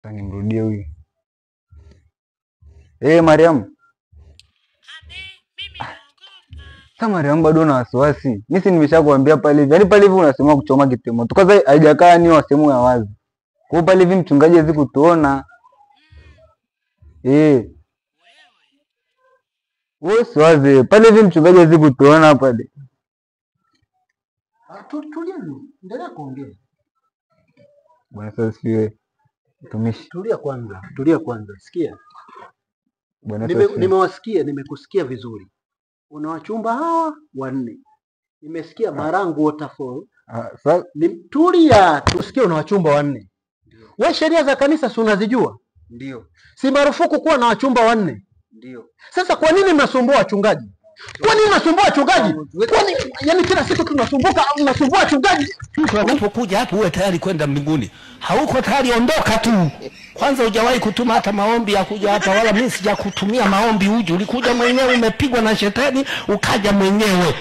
Tanimrudie huyu. Mariam. Sasa Mariam bado na wasiwasi. Mimi si nimeshakwambia pale hivi. Yaani pale hivi unasema kuchoma kitemo. Tukaza haijakaa ni wasemu ya wazi. Kwa pale hivi mchungaji hawezi kutuona. Wewe siwaze. Pale hivi mchungaji hawezi kutuona pale. Tulia, endelea kuongea. Bwana sasa siwe mtumishi. Tulia kwanza. Sikia. Bwana Nimewasikia, nimekusikia vizuri. Una wachumba hawa 4. Nimesikia Marangu Waterfall. Tulia, tusikie una wachumba 4. Wewe sheria za kanisa si unazijua? Ndio. Si marufuku kuwa na wachumba 4? Ndio. Sasa kwa nini mnasumbua wachungaji? Kwa nini mnasumbua wachungaji? Kwani yani kila siku tunasumbua wachungaji? Mtu anapokuja hapo uwe tayari kwenda mbinguni. Hauko tayari, ondoka tu. Kwanza hujawahi kutuma hata maombi ya kuja hapa, wala mimi sijakutumia maombi uje. Ulikuja mwenyewe, umepigwa na shetani ukaja mwenyewe.